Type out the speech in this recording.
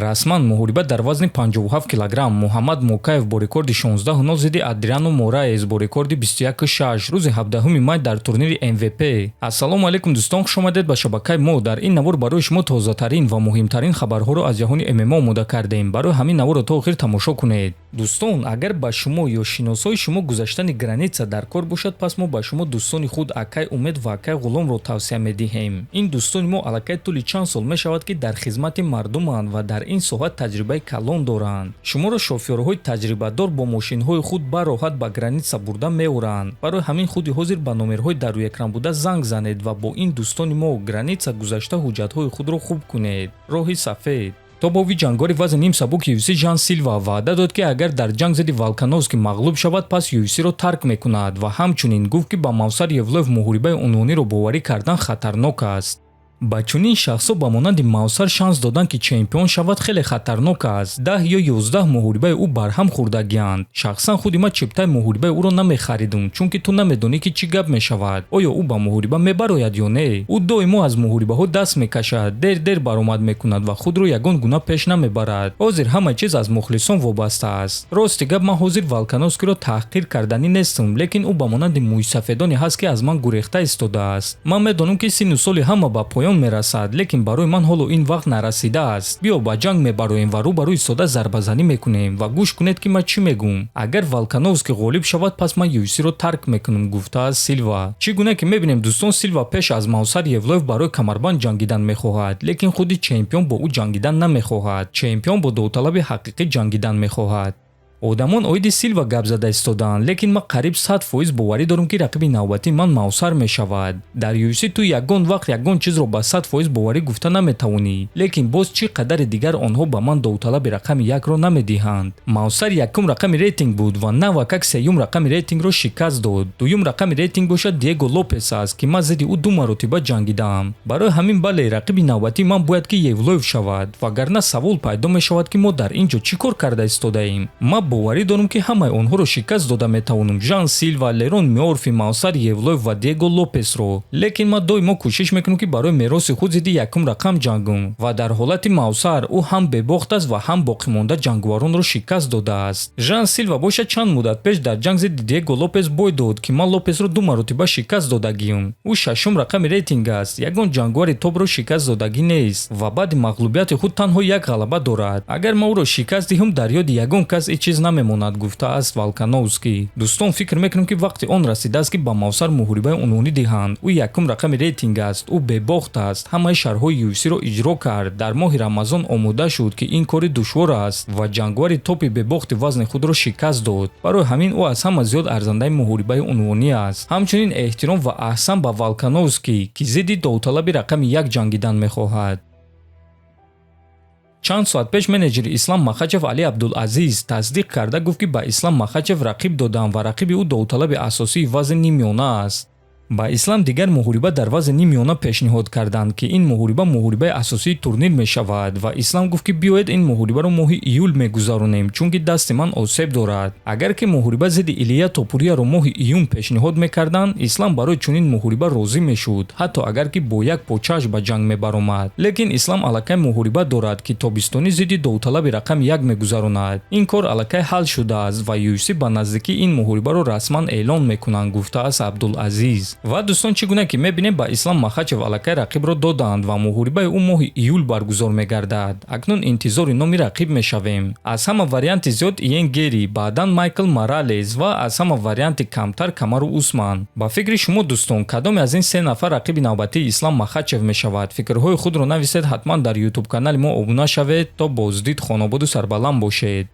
расман муҳориба дар вазни 57 килограмм Муҳаммад Мукаев бо рекорди 16 нол зидди Адриано Мораес бо рекорди 21.6 рӯзи 17 май дар турнири MVP. Ассалому алайкум дӯстон, хуш омадед ба шабакаи мо. Дар ин навор барои шумо тозатарин ва муҳимтарин хабарҳоро аз ҷаҳони ММА омода кардем. Барои ҳамин наворро то охир тамошо кунед. дӯстон, агар ба шумо ё шиносои шумо гузаштани граница дар кор бошад, пас мо ба шумо дӯстони худ Акай Умед ва Акай Ғуломро тавсия медиҳем. Ин дӯстони мо аллакай тӯли чанд сол мешавад ки дар хизмати мардуманд ва дар ин соҳа таҷрибаи калон доранд. шуморо шофёрҳои таҷрибадор бо мошинҳои худ бароҳат ба граница бурда меоранд. барои ҳамин худи ҳозир ба номерҳои дар рӯи экран буда занг занед ва бо ин дӯстони мо граница гузашта ҳуҷҷатҳои худро хуб кунед. роҳи сафед. тобови ҷангори вазни ним сабук UFC Жан Силва ваъда дод ки агар дар ҷанг зидди Волкановский мағлуб шавад, пас UFC-ро тарк мекунад ва ҳамчунин гуфт ки ба Мавсар Евлоев муҳорибаи унвониро боварӣ кардан хатарнок аст. ба чунин шахсҳо ба монанди Мавсар шанс додан ки чемпион шавад хеле хатарнок аст. 10 ё 11 муҳорибаи ӯ барҳам хӯрдагиянд. шахсан худи ман чиптаи муҳорибаи ӯро намехаридум, чунки ту намедонӣ ки чӣ гап мешавад. оё ӯ ба муҳориба мебарояд ё не? ӯ доимо аз муҳорибаҳо даст мекашад, дер баромад мекунад ва худро ягон гуна пеш намебарад. ҳозир ҳама чиз аз мухлисон вобаста аст. рости гап, ман ҳозир Волкановскийро таҳқир карданӣ нестам, лекин ӯ ба монанди мӯйсафедоне ҳаст ки аз ман гурехта истодааст. ман медонам ки сину соли ҳама ба поён мерасад, лекин барои ман ҳоло ин вақт нарасидааст. биё ба ҷанг мебароем ва рӯбарӯи сода зарбазанӣ мекунем ва гӯш кунед ки ман чӣ мегӯм. агар Волкановский ғолиб шавад, пас ман UFC-ро тарк мекунам, гуфтааст Силва. чӣ гуна ки мебинем дӯстон, Силва пеш аз Мавсар Евлоев барои камарбанд ҷангидан мехоҳад, лекин худи чемпион бо ӯ ҷангидан намехоҳад. чемпион бо довталаби ҳақиқӣ ҷангидан мехоҳад. одамон оиди Силва гап зада истоданд, лекин ман қариб 100% боварӣ дорам ки рақиби навбатӣ ман Мавсар мешавад. дар UFC ту ягон вақт ягон чизро ба 100% боварӣ гуфта наметавонӣ, лекин боз чӣ қадари дигар онҳо ба ман довталаби рақами 1-ро намедиҳанд. Мавсар якум рақами рейтинг буд ва навакак сеюм рақами рейтингро шикаст дод. дуюм рақами рейтинг бошад Диего Лопес аст ки ман зидди ӯ 2 маротиба ҷангидам. барои ҳамин бале рақиби навбатӣ ман бояд ки Евлоев шавад, вагарна савол пайдо мешавад ки мо дар ин ҷо чӣ кор карда истодаем. боварӣ дорам ки ҳамаи онҳоро шикаст дода метавонам, Жан Силва, Лерон Мёрфи, Мавсар Евлоев ва Диего Лопесро. лекин ман доимо кӯшиш мекунам ки барои мероси худ зидди якум рақам ҷангам ва дар ҳолати Мавсар ӯ ҳам бебохт аст ва ҳам боқимонда ҷангваронро шикаст додааст. Жан Силва бошад чанд муддат пеш дар ҷанг зидди Диего Лопес бой дод ки ман Лопесро 2 маротиба шикаст додагиям. ӯ 6-ум рақами рейтинг аст, ягон ҷангвари топро шикаст додагӣ нест ва баъди мағлубияти худ танҳо як ғалаба дорад. агар ман ӯро шикаст диҳам, дар ёди ягон кас ин чиз намемонад, гуфтааст Волкановский. дӯстон, фикр мекунам ки вақти он расидааст ки ба Мавсар муҳорибаи унвонӣ диҳанд. ӯ якум рақами рейтинг аст, ӯ бебохт аст, ҳамаи шарҳҳои UFC-ро иҷро кард. дар моҳи Рамазон омода шуд ки ин кори душвор аст ва ҷангвари топи бебохти вазни худро шикаст дод. барои ҳамин ӯ аз ҳама зиёд арзандаи муҳорибаи унвонӣ аст. ҳамчунин эҳтиром ва аҳсан ба Волкановский ки зидди довталаби рақами 1 ҷангидан мехоҳад. чанд соат пеш менеҷери Ислам Махачев Али Абдулазиз тасдиқ карда гуфт ки ба Ислам Махачев рақиб доданд ва рақиби ӯ довталаби асосии вазни нимёна аст. ба Ислам дигар муҳориба дар вазни нимёна пешниҳод карданд ки ин муҳорибаи асосии турнир мешавад ва Ислам гуфт ки биёед ин муҳорибаро моҳи июл мегузаронем, чунки дасти ман осеб дорад. агар ки муҳориба зидди Илия Топурияро моҳи июн пешниҳод мекарданд, Ислам барои чунин муҳориба розӣ мешуд, ҳатто агар ки бо як почааш ба ҷанг мебаромад. лекин Ислам аллакай муҳориба дорад ки тобистони зидди довталаби рақами 1 мегузаронад. ин кор аллакай ҳал шудааст ва UFC ба наздикӣ ин муҳорибаро расман эълон мекунанд, гуфтааст Абдулазиз. ва дӯстон, чӣ гуна ки мебинем, ба Ислам Махачев аллакай рақибро доданд ва муҳорибаи ӯ моҳи июл баргузор мегардад. акнун интизори номи рақиб мешавем. аз ҳама варианти зиёд Иен Гери, баъдан Майкл Моралес ва аз ҳама варианти камтар Камару Усман. ба фикри шумо дӯстон, кадоме аз ин се нафар рақиби навбатии Ислам Махачев мешавад? фикрҳои худро нависед, ҳатман дар YouTube канали мо обуна шавед. то боздид, хонободу сарбаланд бошед.